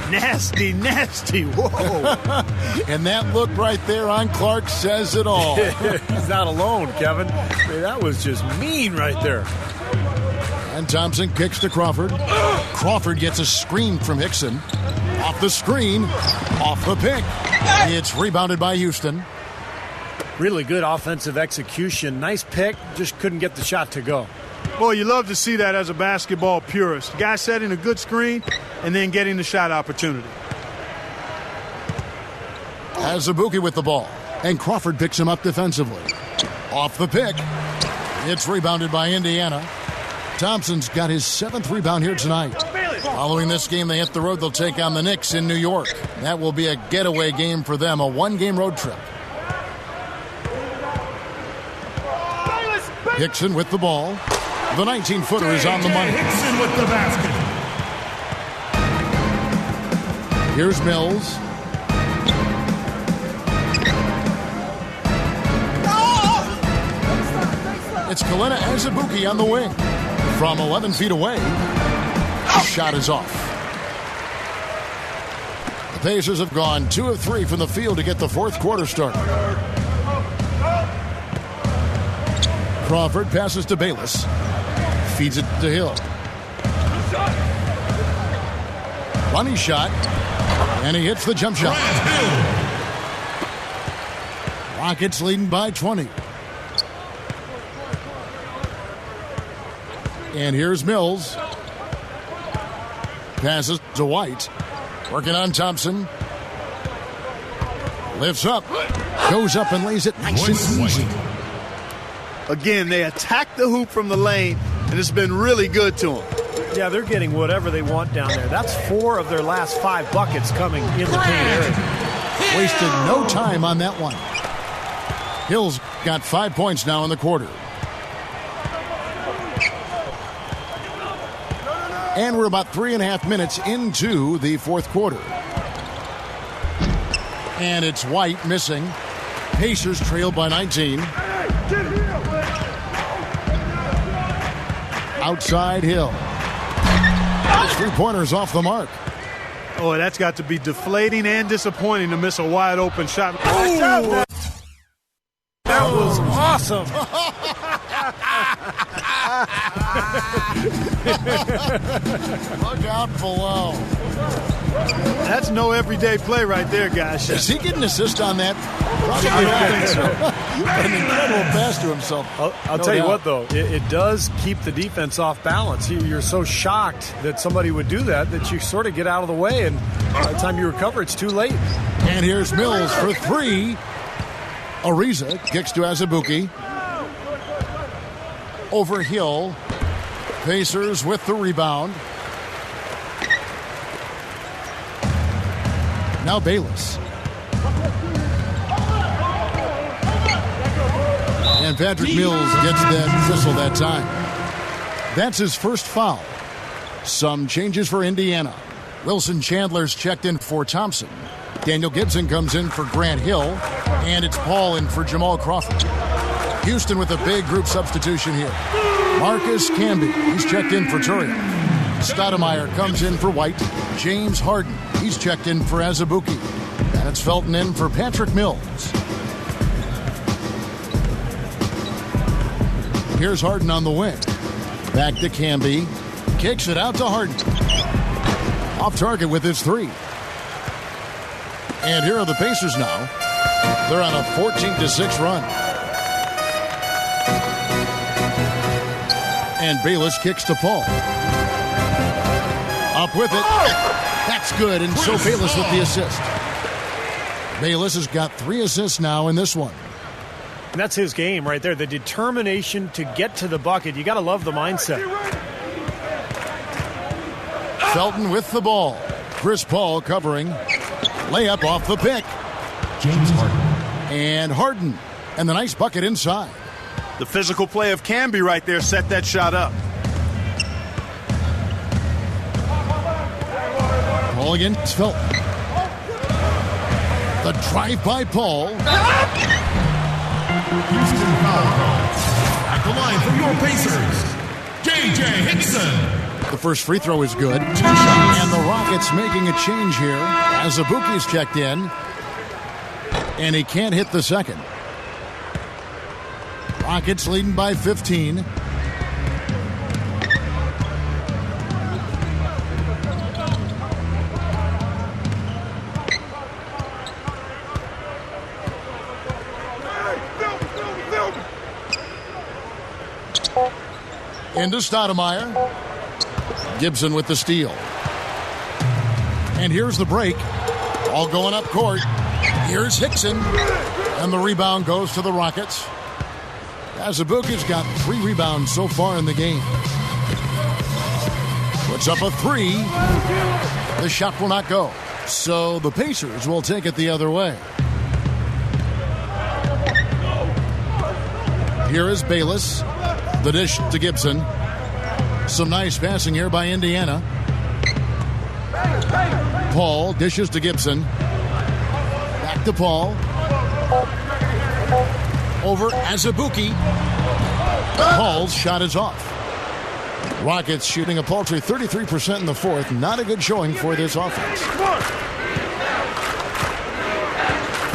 Nasty, nasty. Whoa. And that look right there on Clark says it all. He's not alone, Kevin. That was just mean right there. And Thompson kicks to Crawford. Crawford gets a screen from Hickson. Off the screen, off the pick. It's rebounded by Houston. Really good offensive execution. Nice pick, just couldn't get the shot to go. Boy, you love to see that as a basketball purist. Guy setting a good screen and then getting the shot opportunity. Azubuike with the ball. And Crawford picks him up defensively. Off the pick. It's rebounded by Indiana. Thompson's got his 7th rebound here tonight. Following this game, they hit the road. They'll take on the Knicks in New York. That will be a getaway game for them, a 1-game road trip. Hickson with the ball. The 19-footer is on the money. Hickson with the basket. Here's Mills. It's Kalena Azubuike on the wing. From 11 feet away, the shot is off. The Pacers have gone 2 of 3 from the field to get the 4th quarter started. Crawford passes to Bayless. Feeds it to Hill. Running shot. And he hits the jump shot. Rockets leading by 20. And here's Mills. Passes to White. Working on Thompson. Lifts up. Goes up and lays it nice and easy. Again, they attack the hoop from the lane, and it's been really good to them. Yeah, they're getting whatever they want down there. That's 4 of their last 5 buckets coming in the paint area. Wasted no time on that one. Hill's got 5 points now in the quarter. And we're about 3.5 minutes into the 4th quarter. And it's White missing. Pacers trail by 19. Outside Hill. His 3-pointer's off the mark. Oh, that's got to be deflating and disappointing to miss a wide open shot. That was awesome. Look out below. That's no everyday play right there, guys. Is he getting an assist on that? I don't think so. An incredible pass to himself. I'll tell you what, though. It does keep the defense off balance. You're so shocked that somebody would do that you sort of get out of the way, and by the time you recover, it's too late. And here's Mills for 3. Ariza kicks to Azubuike. Over Hill. Pacers with the rebound. Now Bayless. And Patrick Mills gets that whistle that time. That's his first foul. Some changes for Indiana. Wilson Chandler's checked in for Thompson. Daniel Gibson comes in for Grant Hill. And it's Paul in for Jamal Crawford. Houston with a big group substitution here. Marcus Camby, he's checked in for Turian. Stoudemire comes in for White. James Harden, he's checked in for Azubuike. And it's Felton in for Patrick Mills. Here's Harden on the wing. Back to Camby. Kicks it out to Harden. Off target with his 3. And here are the Pacers now. They're on a 14-6 run. And Bayless kicks to Paul. Up with it. That's good. And so Bayless with the assist. Bayless has got 3 assists now in this one. And that's his game right there. The determination to get to the bucket. You got to love the mindset. Felton with the ball. Chris Paul covering. Layup off the pick. James Harden. And Harden. And the nice bucket inside. The physical play of Camby right there set that shot up. Paul Paul against Felton. The drive by Paul. Houston foul call. At the line for your Pacers, J.J. Hickson. The first free throw is good. 2 shots. And the Rockets making a change here as Azubuike's checked in. And he can't hit the second. Rockets leading by 15. Into Stoudemire. Gibson with the steal. And here's the break. All going up court. Here's Hickson. And the rebound goes to the Rockets. Azubuike's got 3 rebounds so far in the game. Puts up a 3. The shot will not go. So the Pacers will take it the other way. Here is Bayless. The dish to Gibson. Some nice passing here by Indiana. Paul dishes to Gibson. Back to Paul. Over Azubuike. Paul's shot is off. Rockets shooting a paltry 33% in the fourth. Not a good showing for this offense.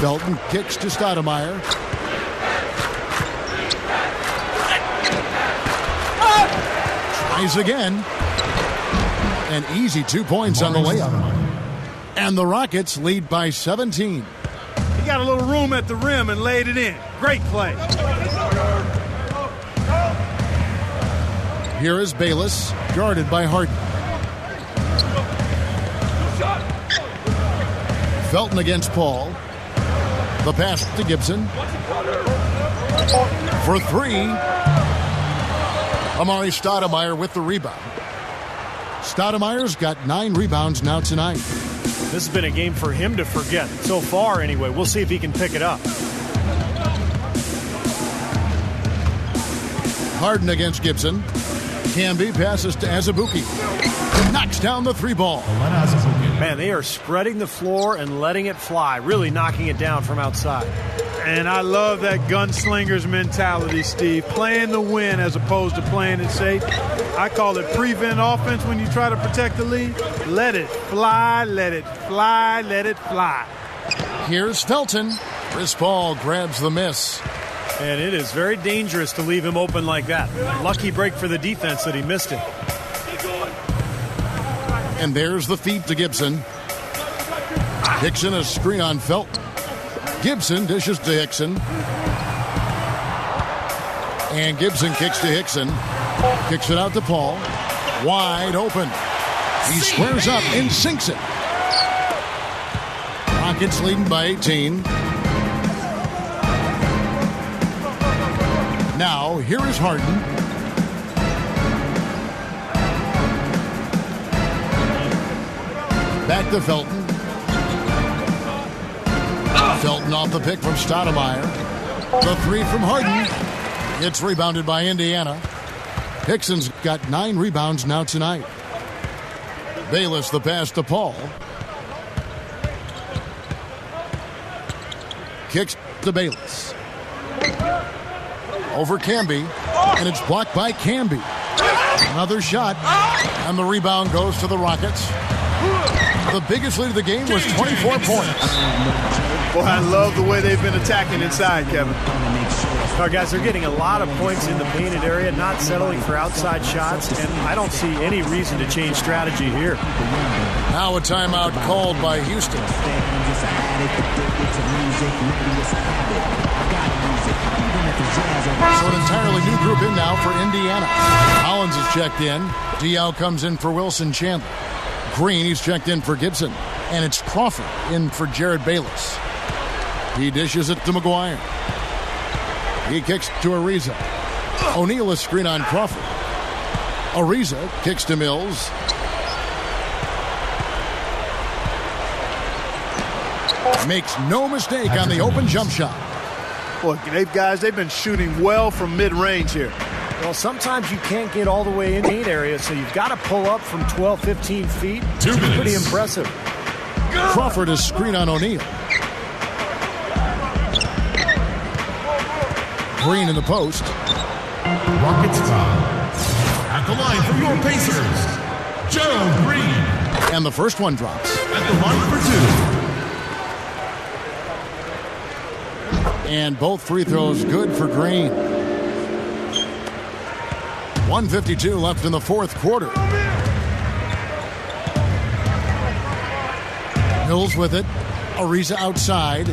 Felton kicks to Stoudemire. Tries again. An easy 2 points on the layup. And the Rockets lead by 17. He got a little room at the rim and laid it in. Great play. Here is Bayless, guarded by Harden. Felton against Paul. The pass to Gibson. For 3. Amari Stoudemire with the rebound. Stoudemire's got 9 rebounds now tonight. This has been a game for him to forget. So far, anyway. We'll see if he can pick it up. Harden against Gibson. Camby passes to Azubuike. Knocks down the 3 ball. Man, they are spreading the floor and letting it fly. Really knocking it down from outside. And I love that gunslinger's mentality, Steve. Playing to win as opposed to playing it safe. I call it prevent offense when you try to protect the lead. Let it fly, let it fly, let it fly. Here's Felton. Chris Paul grabs the miss. And it is very dangerous to leave him open like that. Lucky break for the defense that he missed it. And there's the feed to Gibson. Hickson a screen on Felton. Gibson dishes to Hickson. And Gibson kicks to Hickson. Kicks it out to Paul. Wide open. He squares up and sinks it. Rockets leading by 18. Now, here is Harden. Back to Felton. Felton off the pick from Stoudemire. The 3 from Harden. It's rebounded by Indiana. Hickson's got 9 rebounds now tonight. Bayless the pass to Paul. Kicks to Bayless. Over Camby. And it's blocked by Camby. Another shot. And the rebound goes to the Rockets. The biggest lead of the game was 24 points. Boy, I love the way they've been attacking inside, Kevin. Our guys are getting a lot of points in the painted area, not settling for outside shots, and I don't see any reason to change strategy here. Now a timeout called by Houston. So an entirely new group in now for Indiana. Collins is checked in. Diaw comes in for Wilson Chandler. Green, he's checked in for Gibson. And it's Crawford in for Jared Bayless. He dishes it to McGuire. He kicks to Ariza. O'Neal is screen on Crawford. Ariza kicks to Mills. Makes no mistake on the open jump shot. Boy, they've been shooting well from mid-range here. Well, sometimes you can't get all the way in the paint area, so you've got to pull up from 12, 15 feet. 2 minutes. Pretty impressive. Crawford is screen on O'Neal. Green in the post. Rockets foul. At the line for your Pacers, Gerald Green. And the first one drops. At the line for 2. And both free throws good for Green. 1:52 left in the fourth quarter. Mills with it. Ariza outside.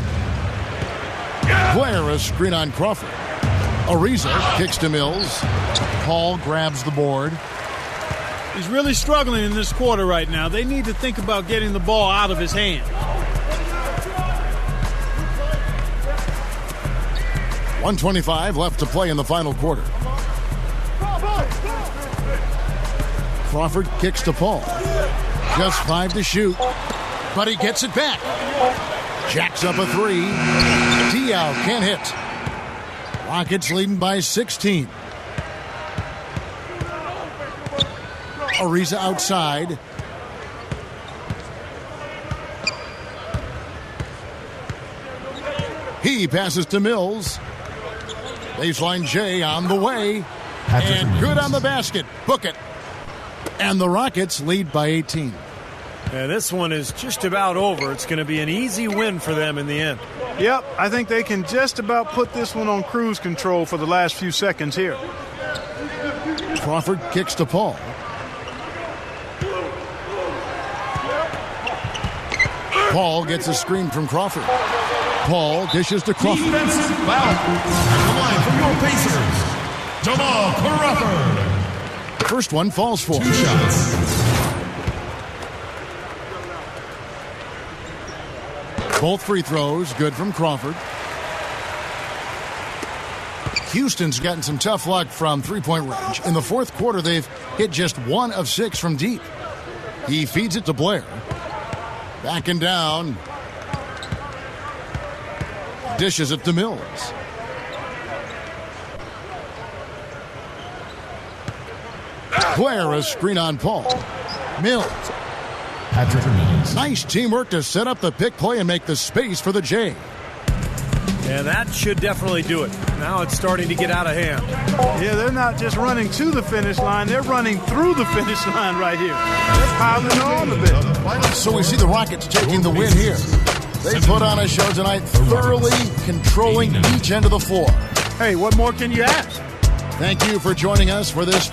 Blair a screen on Crawford. Ariza kicks to Mills. Paul grabs the board. He's really struggling in this quarter right now. They need to think about getting the ball out of his hand. 1:25 left to play in the final quarter. Crawford kicks to Paul. Just 5 to shoot, but he gets it back. Jacks up a 3. Diaw can't hit. Rockets leading by 16. Ariza outside. He passes to Mills. Baseline J on the way. And good on the basket. Book it. And the Rockets lead by 18. And this one is just about over. It's going to be an easy win for them in the end. Yep, I think they can just about put this one on cruise control for the last few seconds here. Crawford kicks to Paul. Paul gets a screen from Crawford. Paul dishes to Crawford. Defensive foul. At the line for your Pacers, Jamal Crawford. First one falls for 2 shots. Both free throws good from Crawford. Houston's gotten some tough luck from three-point range. In the fourth quarter, they've hit just 1 of 6 from deep. He feeds it to Blair. Backing down. Dishes it to Mills. Blair a screen on Paul. Mills. Patrick Mills. Nice teamwork to set up the pick play and make the space for the J. And that should definitely do it. Now it's starting to get out of hand. Yeah, they're not just running to the finish line. They're running through the finish line right here. They're piling on a bit. So we see the Rockets taking the win here. They put on a show tonight, thoroughly controlling each end of the floor. Hey, what more can you ask? Thank you for joining us for this